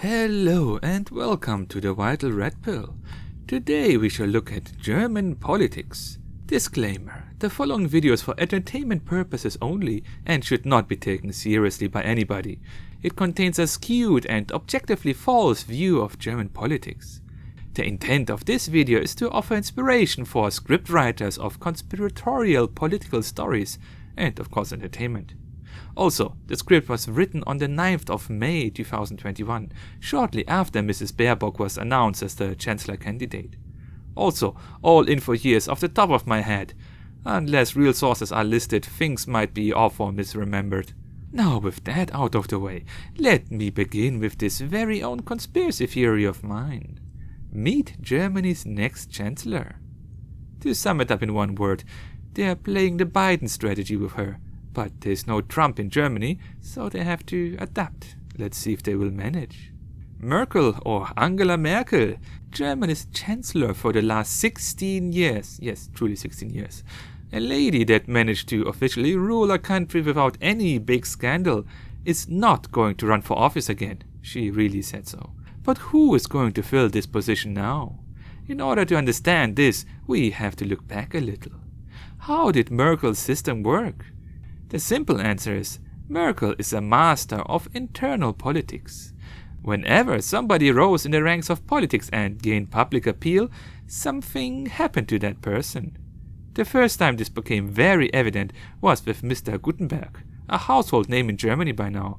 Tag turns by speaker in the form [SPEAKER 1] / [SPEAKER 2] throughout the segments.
[SPEAKER 1] Hello and welcome to the Vital Redpill. Today we shall look at German politics. Disclaimer: the following video is for entertainment purposes only and should not be taken seriously by anybody. It contains a skewed and objectively false view of German politics. The intent of this video is to offer inspiration for scriptwriters of conspiratorial political stories and of course entertainment. Also, the script was written on the 9th of May 2021, shortly after Mrs. Baerbock was announced as the chancellor candidate. Also, all info here is off the top of my head. Unless real sources are listed, things might be off or misremembered. Now with that out of the way, let me begin with this very own conspiracy theory of mine. Meet Germany's next chancellor. To sum it up in one word, they are playing the Biden strategy with her. But there's no Trump in Germany, so they have to adapt. Let's see if they will manage. Merkel, or Angela Merkel, Germany's chancellor for the last 16 years. Yes, truly 16 years. A lady that managed to officially rule a country without any big scandal is not going to run for office again. She really said so. But who is going to fill this position now? In order to understand this, we have to look back a little. How did Merkel's system work? The simple answer is, Merkel is a master of internal politics. Whenever somebody rose in the ranks of politics and gained public appeal, something happened to that person. The first time this became very evident was with Mr. Gutenberg, a household name in Germany by now.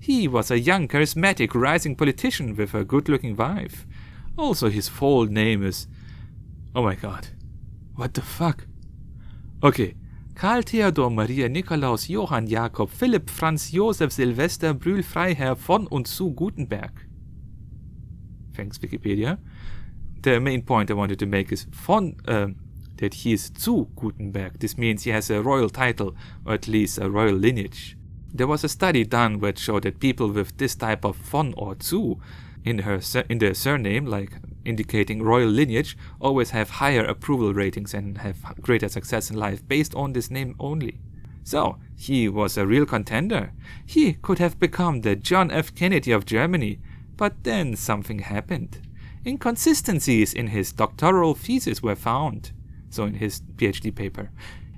[SPEAKER 1] He was a young, charismatic, rising politician with a good-looking wife. Also, his full name is... Oh my god. What the fuck? Okay. Karl Theodor Maria Nikolaus Johann Jakob Philipp Franz Josef Silvester Brühl Freiherr von und zu Gutenberg. Thanks, Wikipedia. The main point I wanted to make is that he is zu Gutenberg. This means he has a royal title, or at least a royal lineage. There was a study done which showed that people with this type of von or zu in their surname, like indicating royal lineage, always have higher approval ratings and have greater success in life based on this name only. So, he was a real contender. He could have become the John F. Kennedy of Germany, but then something happened. Inconsistencies in his doctoral thesis were found, so in his PhD paper.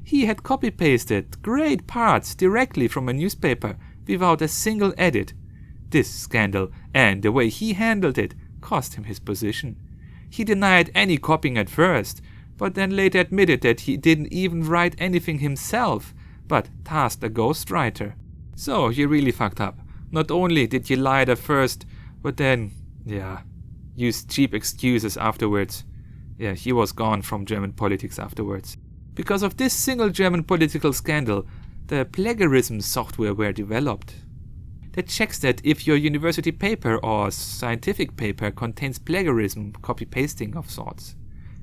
[SPEAKER 1] He had copy-pasted great parts directly from a newspaper without a single edit. This scandal, and the way he handled it, cost him his position. He denied any copying at first, but then later admitted that he didn't even write anything himself, but tasked a ghostwriter. So he really fucked up. Not only did he lie at first, but then, used cheap excuses afterwards. He was gone from German politics afterwards. Because of this single German political scandal, the plagiarism software were developed. That checks that if your university paper or scientific paper contains plagiarism, copy-pasting of sorts.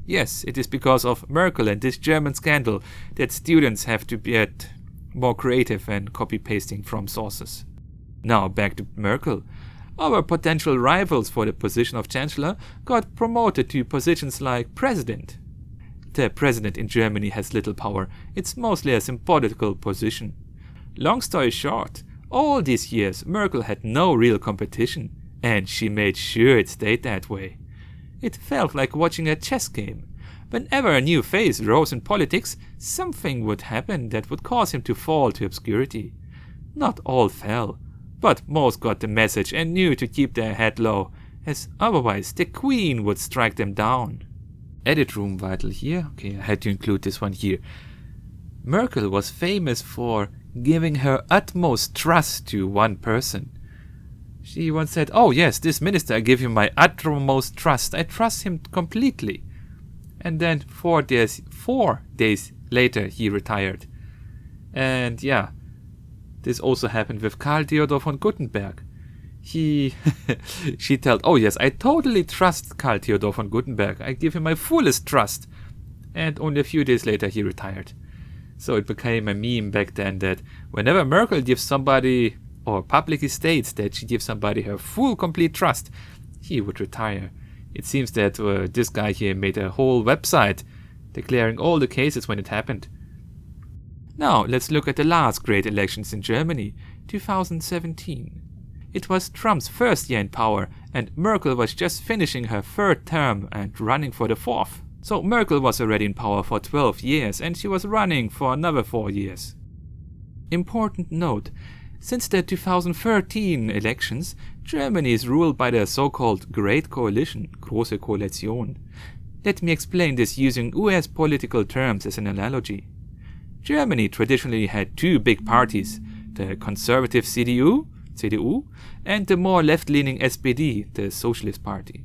[SPEAKER 1] Yes, it is because of Merkel and this German scandal that students have to get more creative and copy-pasting from sources. Now back to Merkel. Our potential rivals for the position of chancellor got promoted to positions like president. The president in Germany has little power. It's mostly a symbolical position. Long story short, all these years Merkel had no real competition, and she made sure it stayed that way. It felt like watching a chess game. Whenever a new face rose in politics, something would happen that would cause him to fall to obscurity. Not all fell, but most got the message and knew to keep their head low, as otherwise the queen would strike them down. Edit room vital here. Okay, I had to include this one here. Merkel was famous for giving her utmost trust to one person. She once said, "Oh yes, this minister, I give him my utmost trust. I trust him completely." And then 4 days later, he retired. And this also happened with Karl Theodor von Gutenberg. She told, "Oh yes, I totally trust Karl Theodor von Gutenberg. I give him my fullest trust." And only a few days later, he retired. So it became a meme back then that whenever Merkel gives somebody, or publicly states that she gives somebody her full, complete trust, he would retire. It seems that this guy here made a whole website declaring all the cases when it happened. Now let's look at the last great elections in Germany, 2017. It was Trump's first year in power, and Merkel was just finishing her third term and running for the fourth. So Merkel was already in power for 12 years, and she was running for another 4 years. Important note, since the 2013 elections, Germany is ruled by the so-called Great Coalition, Große Koalition. Let me explain this using US political terms as an analogy. Germany traditionally had two big parties, the conservative CDU, and the more left-leaning SPD, the Socialist Party.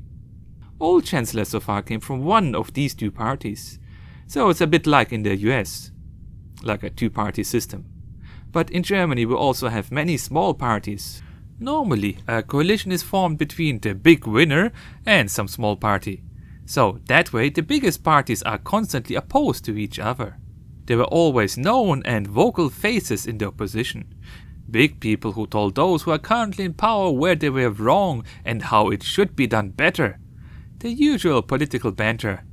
[SPEAKER 1] All chancellors so far came from one of these two parties, so it's a bit like in the US, like a two-party system. But in Germany we also have many small parties. Normally, a coalition is formed between the big winner and some small party. So that way the biggest parties are constantly opposed to each other. There were always known and vocal faces in the opposition. Big people who told those who are currently in power where they were wrong and how it should be done better. The usual political banter.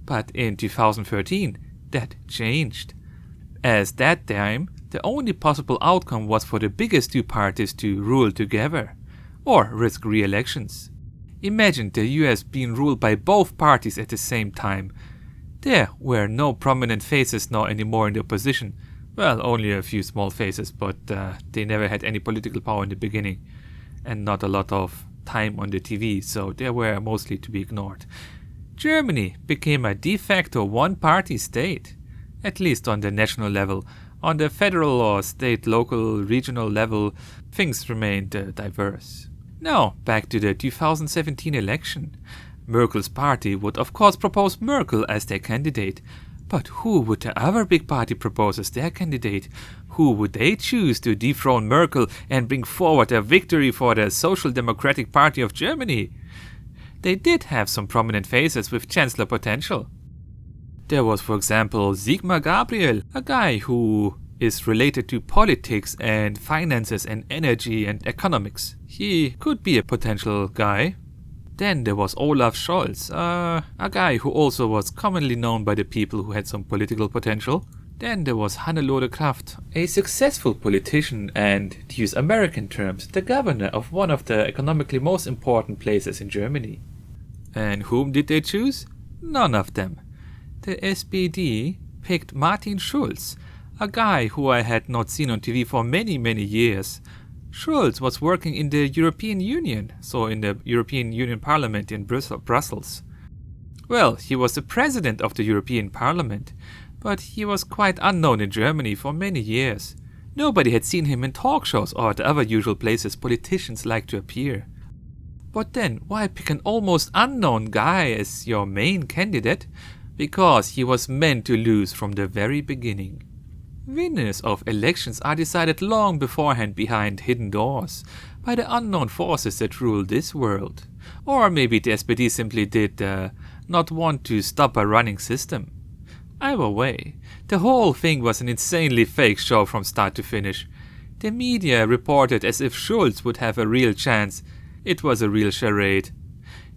[SPEAKER 1] But in 2013, that changed. As that time, the only possible outcome was for the biggest two parties to rule together, or risk re-elections. Imagine the US being ruled by both parties at the same time. There were no prominent faces now anymore in the opposition. Well, only a few small faces, but they never had any political power in the beginning, and not a lot of time on the TV, so they were mostly to be ignored. Germany became a de facto one-party state, at least on the national level. On the federal or state, local, regional level, things remained diverse. Now, back to the 2017 election. Merkel's party would of course propose Merkel as their candidate. But who would the other big party propose as their candidate? Who would they choose to dethrone Merkel and bring forward a victory for the Social Democratic Party of Germany? They did have some prominent faces with chancellor potential. There was, for example, Sigmar Gabriel, a guy who is related to politics and finances and energy and economics. He could be a potential guy. Then there was Olaf Scholz, a guy who also was commonly known by the people who had some political potential. Then there was Hannelore Kraft, a successful politician and, to use American terms, the governor of one of the economically most important places in Germany. And whom did they choose? None of them. The SPD picked Martin Schulz, a guy who I had not seen on TV for many years. Schulz was working in the European Union, so in the European Union Parliament in Brussels. Well, he was the president of the European Parliament, but he was quite unknown in Germany for many years. Nobody had seen him in talk shows or at other usual places politicians like to appear. But then, why pick an almost unknown guy as your main candidate? Because he was meant to lose from the very beginning. Winners of elections are decided long beforehand behind hidden doors, by the unknown forces that rule this world. Or maybe the SPD simply did not want to stop a running system. Either way, the whole thing was an insanely fake show from start to finish. The media reported as if Schulz would have a real chance. It was a real charade.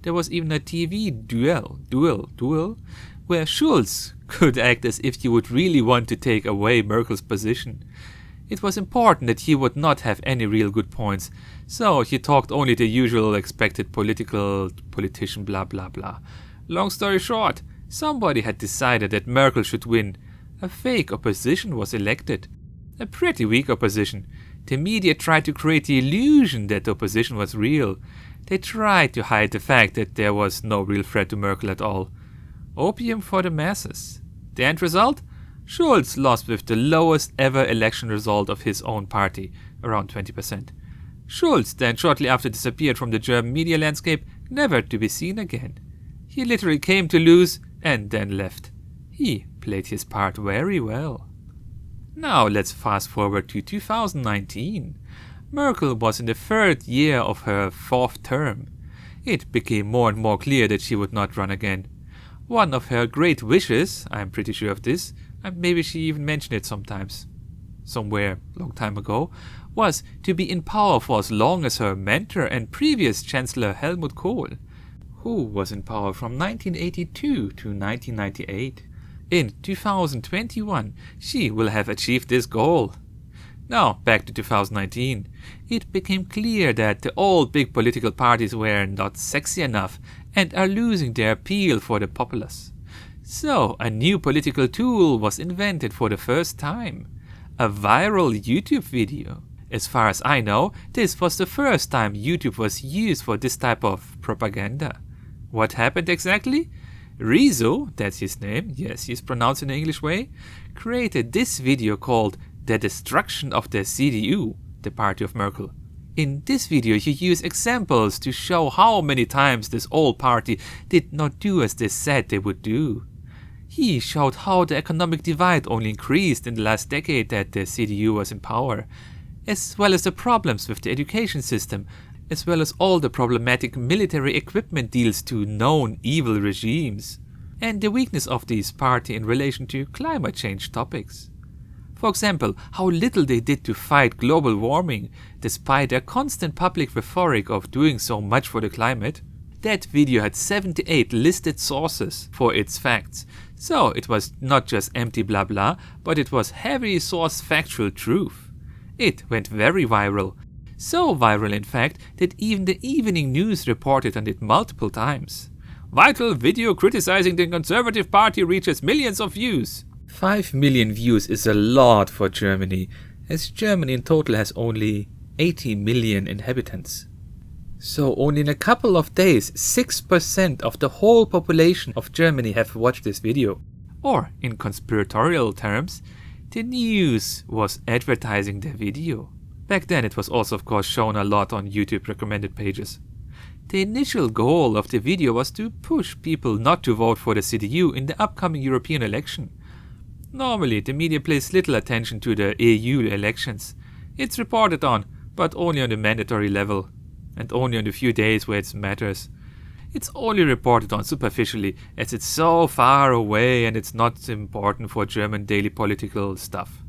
[SPEAKER 1] There was even a TV duel, where Schulz could act as if he would really want to take away Merkel's position. It was important that he would not have any real good points, so he talked only the usual expected politician blah blah blah. Long story short, somebody had decided that Merkel should win. A fake opposition was elected. A pretty weak opposition. The media tried to create the illusion that the opposition was real. They tried to hide the fact that there was no real threat to Merkel at all. Opium for the masses. The end result? Schulz lost with the lowest ever election result of his own party, around 20%. Schulz then shortly after disappeared from the German media landscape, never to be seen again. He literally came to lose and then left. He played his part very well. Now let's fast forward to 2019. Merkel was in the third year of her fourth term. It became more and more clear that she would not run again. One of her great wishes, I'm pretty sure of this, and maybe she even mentioned it somewhere long time ago, was to be in power for as long as her mentor and previous Chancellor Helmut Kohl, who was in power from 1982 to 1998. In 2021, she will have achieved this goal. Now, back to 2019. It became clear that the old big political parties were not sexy enough and are losing their appeal for the populace. So, a new political tool was invented for the first time. A viral YouTube video. As far as I know, this was the first time YouTube was used for this type of propaganda. What happened exactly? Rezo, that's his name, yes, he's pronounced in the English way, created this video called The Destruction of the CDU, the party of Merkel. In this video he used examples to show how many times this old party did not do as they said they would do. He showed how the economic divide only increased in the last decade that the CDU was in power, as well as the problems with the education system, as well as all the problematic military equipment deals to known evil regimes, and the weakness of this party in relation to climate change topics. For example, how little they did to fight global warming, despite their constant public rhetoric of doing so much for the climate. That video had 78 listed sources for its facts, so it was not just empty blah blah, but it was heavy source factual truth. It went very viral. So viral in fact that even the evening news reported on it multiple times. Vital video criticizing the Conservative Party reaches millions of views. 5 million views is a lot for Germany, as Germany in total has only 80 million inhabitants. So only in a couple of days, 6% of the whole population of Germany have watched this video. Or, in conspiratorial terms, the news was advertising the video. Back then it was also of course shown a lot on YouTube recommended pages. The initial goal of the video was to push people not to vote for the CDU in the upcoming European election. Normally the media pays little attention to the EU elections. It's reported on, but only on the mandatory level, and only on the few days where it matters. It's only reported on superficially, as it's so far away and it's not important for German daily political stuff.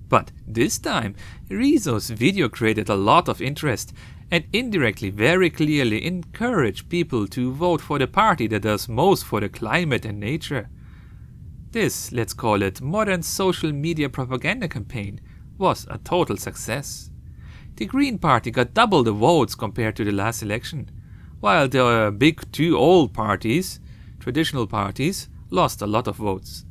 [SPEAKER 1] But this time, Rezo's video created a lot of interest and indirectly very clearly encouraged people to vote for the party that does most for the climate and nature. This, let's call it modern social media propaganda campaign, was a total success. The Green Party got double the votes compared to the last election, while the big two old parties, traditional parties, lost a lot of votes.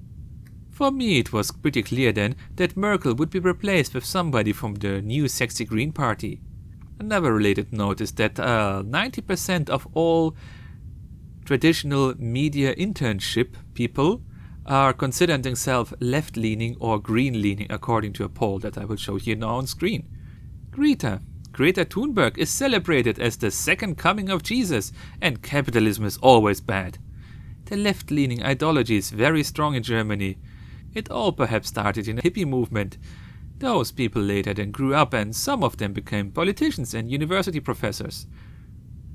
[SPEAKER 1] For me it was pretty clear then that Merkel would be replaced with somebody from the new sexy Green Party. Another related note is that 90% of all traditional media internship people are considering themselves left-leaning or green-leaning according to a poll that I will show you now on screen. Greta Thunberg is celebrated as the second coming of Jesus, and capitalism is always bad. The left-leaning ideology is very strong in Germany. It all perhaps started in a hippie movement. Those people later then grew up and some of them became politicians and university professors.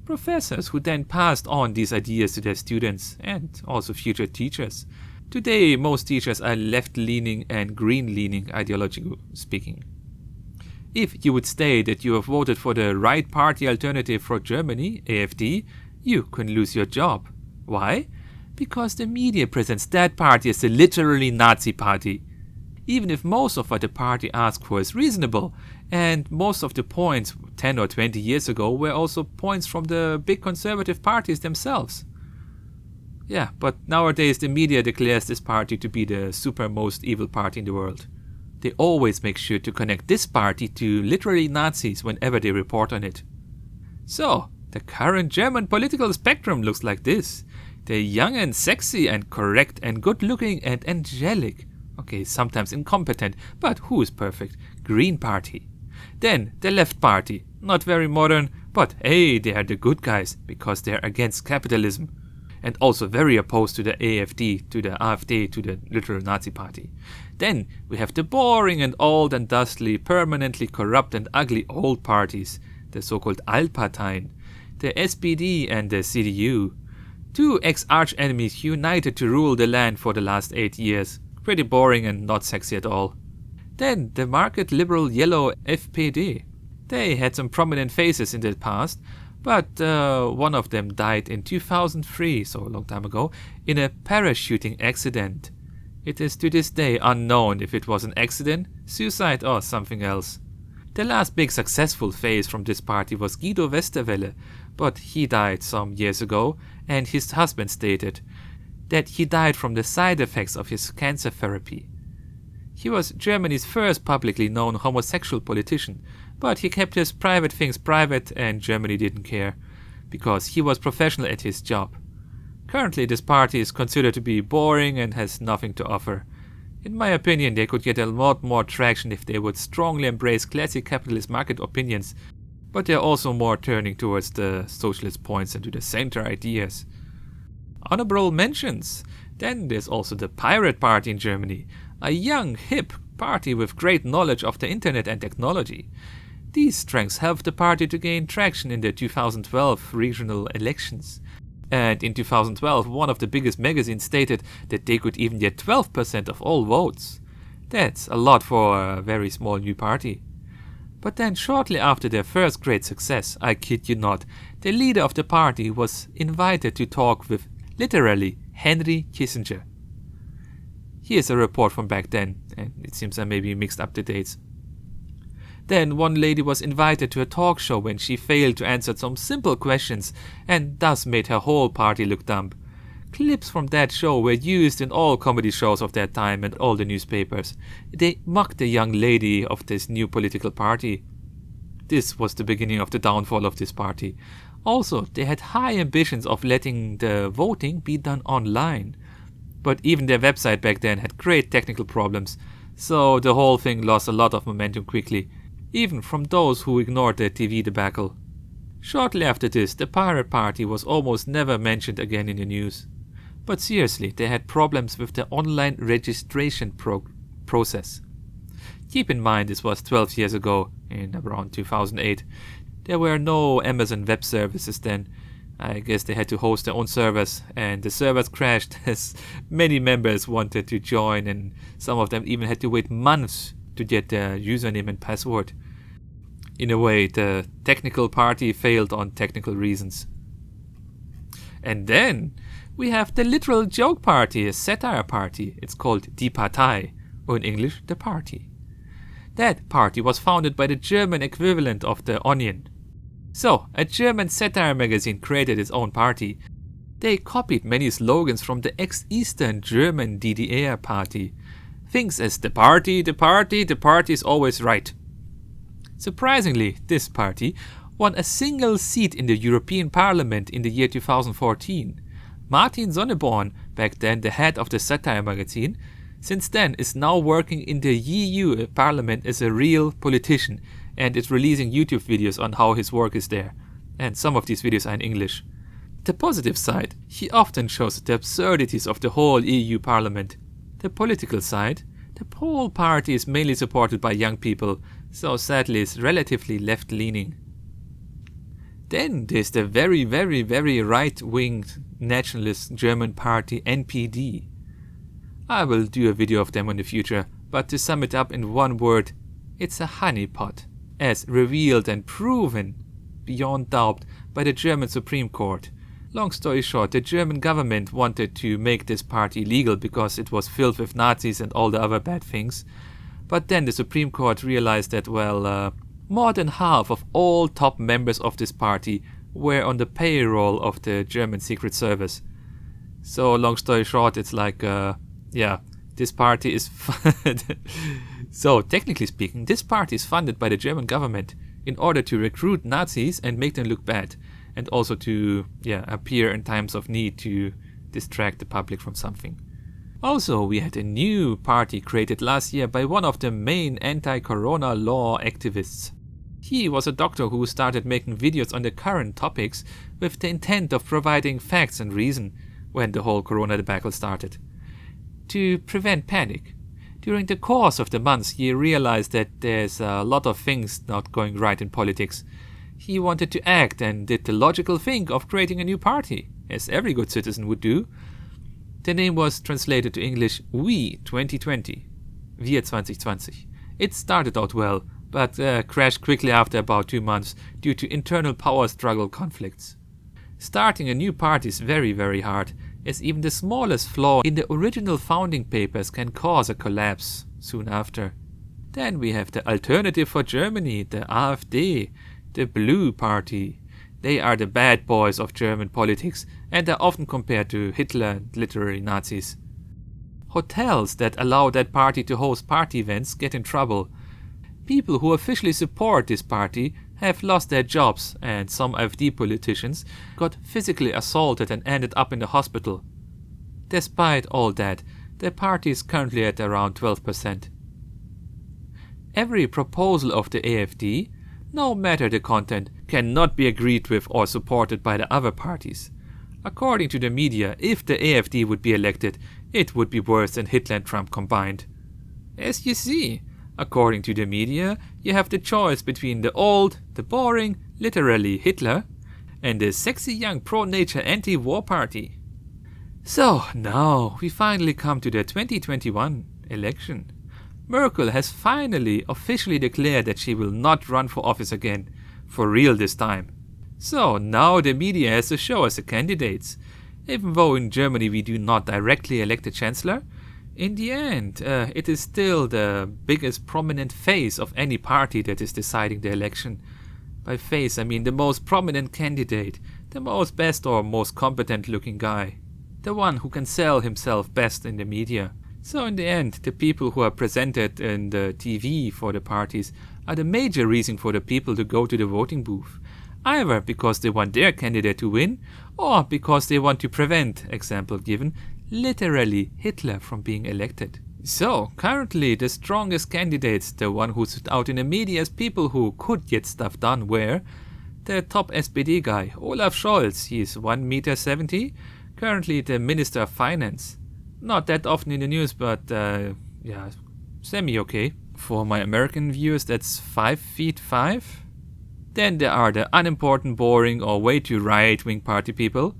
[SPEAKER 1] Professors who then passed on these ideas to their students and also future teachers. Today most teachers are left-leaning and green-leaning ideologically speaking. If you would state that you have voted for the right party alternative for Germany, AfD, you can lose your job. Why? Because the media presents that party as the literally Nazi party. Even if most of what the party asks for is reasonable, and most of the points 10 or 20 years ago were also points from the big conservative parties themselves. Yeah, but nowadays the media declares this party to be the super most evil party in the world. They always make sure to connect this party to literally Nazis whenever they report on it. So, the current German political spectrum looks like this. They're young and sexy and correct and good looking and angelic. Okay, sometimes incompetent, but who is perfect? Green Party. Then the Left Party. Not very modern, but hey, they are the good guys because they're against capitalism. And also very opposed to the AfD, to the AfD, to the literal Nazi party. Then we have the boring and old and dusty, permanently corrupt and ugly old parties, the so-called Altparteien, the SPD and the CDU. Two ex-arch-enemies united to rule the land for the last 8 years. Pretty boring and not sexy at all. Then the market liberal yellow FPD. They had some prominent faces in the past, but one of them died in 2003, so a long time ago, in a parachuting accident. It is to this day unknown if it was an accident, suicide or something else. The last big successful phase from this party was Guido Westerwelle, but he died some years ago, and his husband stated that he died from the side effects of his cancer therapy. He was Germany's first publicly known homosexual politician, but he kept his private things private and Germany didn't care, because he was professional at his job. Currently this party is considered to be boring and has nothing to offer. In my opinion, they could get a lot more traction if they would strongly embrace classic capitalist market opinions, but they are also more turning towards the socialist points and to the center ideas. Honorable mentions. Then there's also the Pirate Party in Germany, a young, hip party with great knowledge of the internet and technology. These strengths helped the party to gain traction in the 2012 regional elections. And in 2012, one of the biggest magazines stated that they could even get 12% of all votes. That's a lot for a very small new party. But then shortly after their first great success, I kid you not, the leader of the party was invited to talk with, literally, Henry Kissinger. Here's a report from back then, and it seems I maybe mixed up the dates. Then one lady was invited to a talk show when she failed to answer some simple questions and thus made her whole party look dumb. Clips from that show were used in all comedy shows of that time and all the newspapers. They mocked the young lady of this new political party. This was the beginning of the downfall of this party. Also, they had high ambitions of letting the voting be done online. But even their website back then had great technical problems, so the whole thing lost a lot of momentum quickly, even from those who ignored the TV debacle. Shortly after this, the Pirate Party was almost never mentioned again in the news. But seriously, they had problems with the online registration process. Keep in mind this was 12 years ago, in around 2008. There were no Amazon Web Services then. I guess they had to host their own servers, and the servers crashed as many members wanted to join, and some of them even had to wait months to get their username and password. In a way, the technical party failed on technical reasons. And then we have the literal joke party, a satire party. It's called Die Partei, or in English, the party. That party was founded by the German equivalent of the Onion. So, a German satire magazine created its own party. They copied many slogans from the ex-Eastern German DDR party. Things as the party is always right. Surprisingly, this party won a single seat in the European Parliament in the year 2014. Martin Sonneborn, back then the head of the satire magazine, since then is now working in the EU Parliament as a real politician and is releasing YouTube videos on how his work is there. And some of these videos are in English. The positive side, he often shows the absurdities of the whole EU Parliament. The political side, the whole party is mainly supported by young people, so sadly is relatively left-leaning. Then there's the very right-wing nationalist German party NPD. I will do a video of them in the future, but to sum it up in one word, it's a honeypot, as revealed and proven beyond doubt by the German Supreme Court. Long story short, the German government wanted to make this party legal because it was filled with Nazis and all the other bad things. But then the Supreme Court realized that, more than half of all top members of this party were on the payroll of the German Secret Service. So long story short, it's like, this party is... So technically speaking, this party is funded by the German government in order to recruit Nazis and make them look bad. And also to appear in times of need to distract the public from something. Also, we had a new party created last year by one of the main anti-corona law activists. He was a doctor who started making videos on the current topics with the intent of providing facts and reason when the whole corona debacle started. To prevent panic. During the course of the months, he realized that there's a lot of things not going right in politics. He wanted to act and did the logical thing of creating a new party, as every good citizen would do. The name was translated to English We 2020, Wir 2020. It started out well, but crashed quickly after about 2 months due to internal power struggle conflicts. Starting a new party is very hard, as even the smallest flaw in the original founding papers can cause a collapse soon after. Then we have the Alternative for Germany, the AfD, the Blue Party. They are the bad boys of German politics and are often compared to Hitler and literary Nazis. Hotels that allow that party to host party events get in trouble. People who officially support this party have lost their jobs, and some AfD politicians got physically assaulted and ended up in the hospital. Despite all that, the party is currently at around 12%. Every proposal of the AfD, no matter the content, cannot be agreed with or supported by the other parties. According to the media, if the AfD would be elected, it would be worse than Hitler and Trump combined. As you see, according to the media, you have the choice between the old, the boring, literally Hitler, and the sexy young pro-nature anti-war party. So now we finally come to the 2021 election. Merkel has finally officially declared that she will not run for office again, for real this time. So now the media has to show us the candidates. Even though in Germany we do not directly elect a chancellor, in the end it is still the biggest prominent face of any party that is deciding the election. By face I mean the most prominent candidate, the most best or most competent looking guy, the one who can sell himself best in the media. So in the end, the people who are presented in the TV for the parties are the major reason for the people to go to the voting booth. Either because they want their candidate to win, or because they want to prevent, example given, literally Hitler from being elected. So, currently the strongest candidates, the one who stood out in the media as people who could get stuff done, were the top SPD guy, Olaf Scholz. He is 1.70 meters, currently the Minister of Finance. Not that often in the news, but semi-okay. For my American viewers, that's 5'5". Then there are the unimportant, boring, or way too right-wing party people.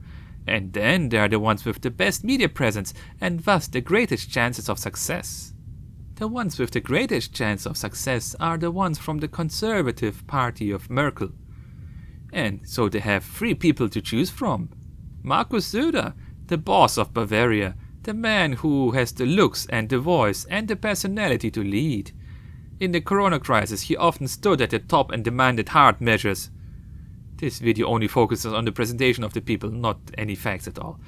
[SPEAKER 1] And then there are the ones with the best media presence, and thus the greatest chances of success. The ones with the greatest chance of success are the ones from the conservative party of Merkel. And so they have 3 people to choose from. Markus Söder, the boss of Bavaria, the man who has the looks and the voice and the personality to lead. In the corona crisis, he often stood at the top and demanded hard measures. This video only focuses on the presentation of the people, not any facts at all.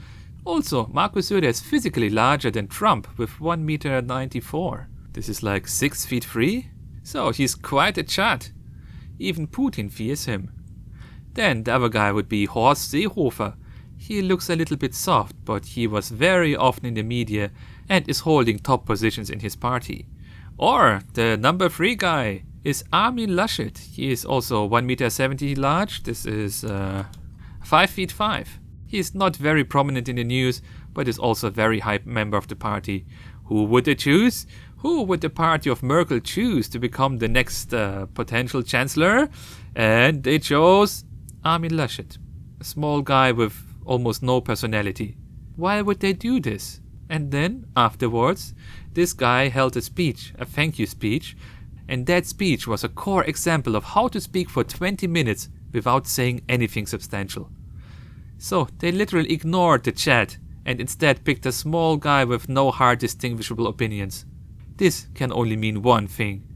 [SPEAKER 1] Also, Markus Söder is physically larger than Trump with 1.94 meters. This is like 6'3". So he's quite a chad. Even Putin fears him. Then the other guy would be Horst Seehofer. He looks a little bit soft, but he was very often in the media and is holding top positions in his party. Or the number 3 guy is Armin Laschet. He is also 1.70 meters large. This is 5'5". He is not very prominent in the news, but is also a very high member of the party. Who would they choose? Who would the party of Merkel choose to become the next potential chancellor? And they chose Armin Laschet, a small guy with almost no personality. Why would they do this? And then, afterwards, this guy held a speech, a thank you speech, and that speech was a core example of how to speak for 20 minutes without saying anything substantial. So they literally ignored the chat and instead picked a small guy with no hard distinguishable opinions. This can only mean one thing.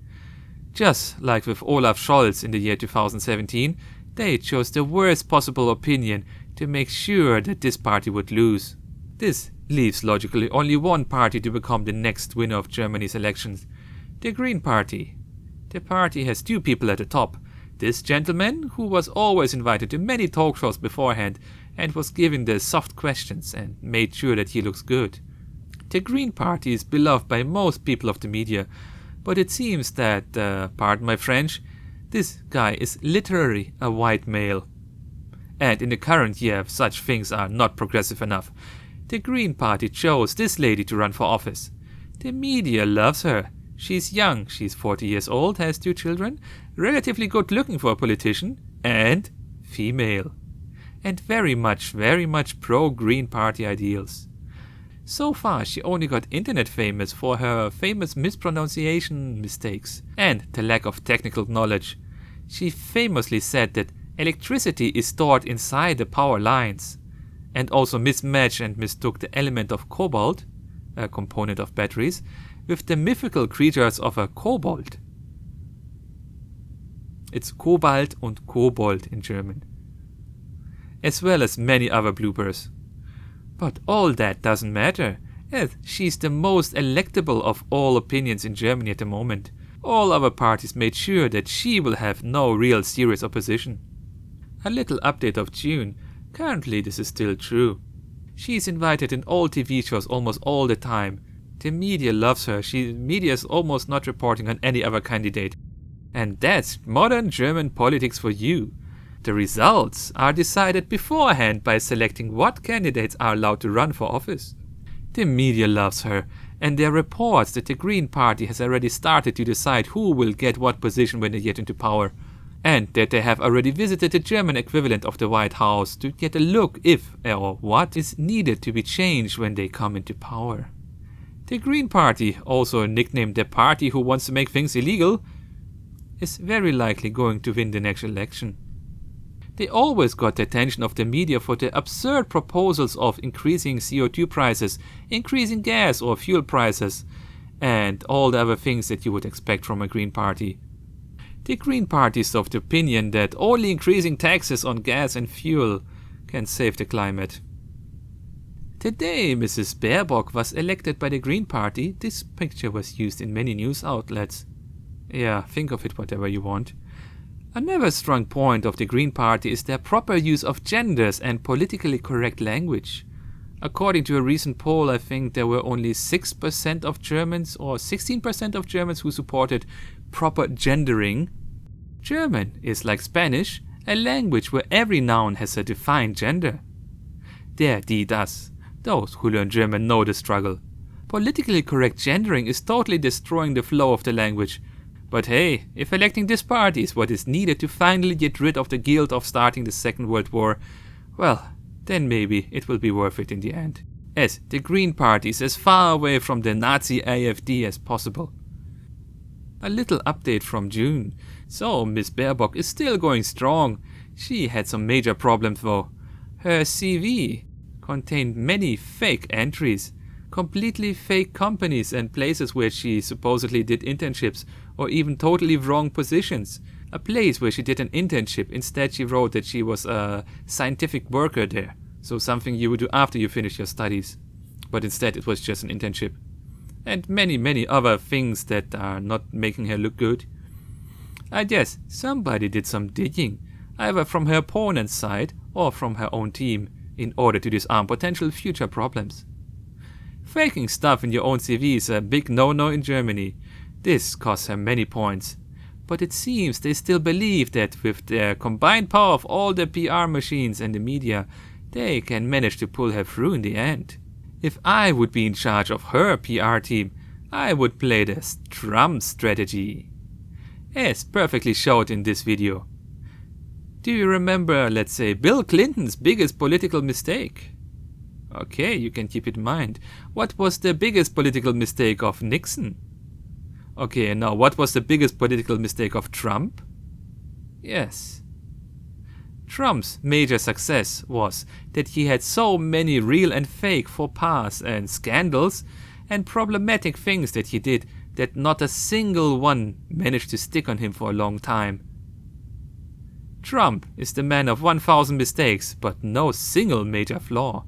[SPEAKER 1] Just like with Olaf Scholz in the year 2017, they chose the worst possible opinion to make sure that this party would lose. This leaves logically only one party to become the next winner of Germany's elections, the Green Party. The party has 2 people at the top. This gentleman, who was always invited to many talk shows beforehand and was given the soft questions and made sure that he looks good. The Green Party is beloved by most people of the media, but it seems that, pardon my French, this guy is literally a white male. And in the current year, such things are not progressive enough. The Green Party chose this lady to run for office. The media loves her. She's young, she's 40 years old, has 2 children, relatively good looking for a politician, and female. And very much pro-Green Party ideals. So far, she only got internet famous for her famous mispronunciation mistakes and the lack of technical knowledge. She famously said that electricity is stored inside the power lines. and also mismatched and mistook the element of cobalt, a component of batteries, with the mythical creatures of a kobold. It's Kobalt und Kobold in German, as well as many other bloopers. But all that doesn't matter, as she's the most electable of all opinions in Germany at the moment. All other parties made sure that she will have no real serious opposition. A little update of June. Currently this is still true. She's invited in all TV shows almost all the time. The media loves her. Media is almost not reporting on any other candidate. And that's modern German politics for you. The results are decided beforehand by selecting what candidates are allowed to run for office. The media loves her, and there are reports that the Green Party has already started to decide who will get what position when they get into power, and that they have already visited the German equivalent of the White House to get a look if or what is needed to be changed when they come into power. The Green Party, also nicknamed the party who wants to make things illegal, is very likely going to win the next election. They always got the attention of the media for the absurd proposals of increasing CO2 prices, increasing gas or fuel prices, and all the other things that you would expect from a Green Party. The Green Party is of the opinion that only increasing taxes on gas and fuel can save the climate. The day Mrs. Baerbock was elected by the Green Party, this picture was used in many news outlets. Yeah, think of it whatever you want. Another strong point of the Green Party is their proper use of genders and politically correct language. According to a recent poll, I think there were only 6% of Germans or 16% of Germans who supported proper gendering. German is like Spanish, a language where every noun has a defined gender. Der, die, das. Those who learn German know the struggle. Politically correct gendering is totally destroying the flow of the language. But hey, if electing this party is what is needed to finally get rid of the guilt of starting the Second World War, well, then maybe it will be worth it in the end. As the Green Party is as far away from the Nazi AfD as possible. A little update from June. So, Miss Baerbock is still going strong. She had some major problems though. Her CV contained many fake entries. Completely fake companies and places where she supposedly did internships, or even totally wrong positions. A place where she did an internship, instead she wrote that she was a scientific worker there, so something you would do after you finish your studies. But instead it was just an internship. And many other things that are not making her look good. I guess somebody did some digging, either from her opponent's side or from her own team, in order to disarm potential future problems. Faking stuff in your own CV is a big no-no in Germany. This costs her many points. But it seems they still believe that with the combined power of all the PR machines and the media, they can manage to pull her through in the end. If I would be in charge of her PR team, I would play the Trump strategy. As perfectly showed in this video. Do you remember, let's say, Bill Clinton's biggest political mistake? Okay, you can keep it in mind. What was the biggest political mistake of Nixon? Okay, and now what was the biggest political mistake of Trump? Yes. Trump's major success was that he had so many real and fake faux pas and scandals and problematic things that he did that not a single one managed to stick on him for a long time. Trump is the man of 1,000 mistakes, but no single major flaw.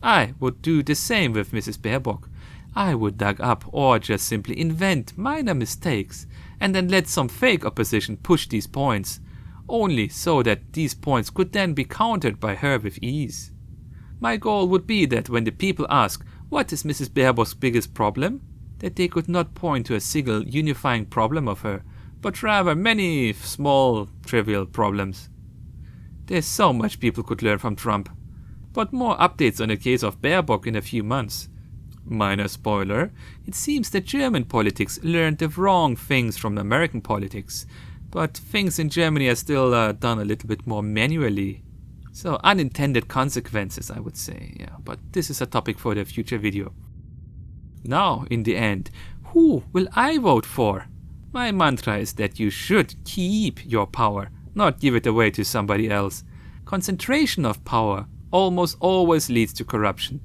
[SPEAKER 1] I would do the same with Mrs. Baerbock. I would dug up or just simply invent minor mistakes and then let some fake opposition push these points, only so that these points could then be countered by her with ease. My goal would be that when the people ask, what is Mrs. Baerbock's biggest problem? That they could not point to a single unifying problem of her, but rather many small, trivial problems. There's so much people could learn from Trump. But more updates on the case of Baerbock in a few months. Minor spoiler, it seems that German politics learned the wrong things from American politics, but things in Germany are still done a little bit more manually. So unintended consequences, I would say, yeah, but this is a topic for the future video. Now, in the end, who will I vote for? My mantra is that you should keep your power, not give it away to somebody else. Concentration of power almost always leads to corruption.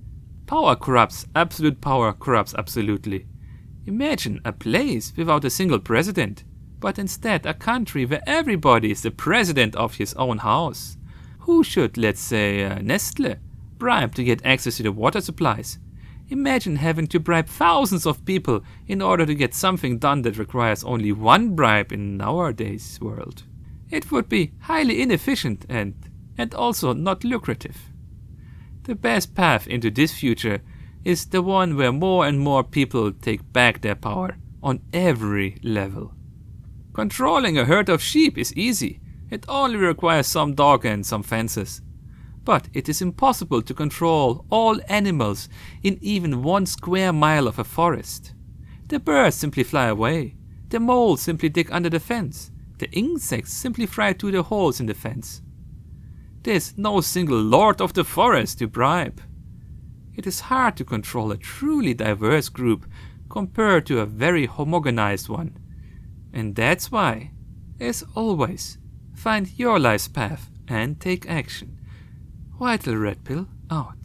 [SPEAKER 1] Power corrupts, absolute power corrupts absolutely. Imagine a place without a single president, but instead a country where everybody is the president of his own house. Who should, let's say, Nestle, bribe to get access to the water supplies? Imagine having to bribe thousands of people in order to get something done that requires only one bribe in nowadays world. It would be highly inefficient and also not lucrative. The best path into this future is the one where more and more people take back their power on every level. Controlling a herd of sheep is easy. It only requires some dog and some fences. But it is impossible to control all animals in even 1 square mile of a forest. The birds simply fly away. The moles simply dig under the fence. The insects simply fly through the holes in the fence. There's no single lord of the forest to bribe. It is hard to control a truly diverse group compared to a very homogenized one. And that's why, as always, find your life's path and take action. Vital Red Pill out.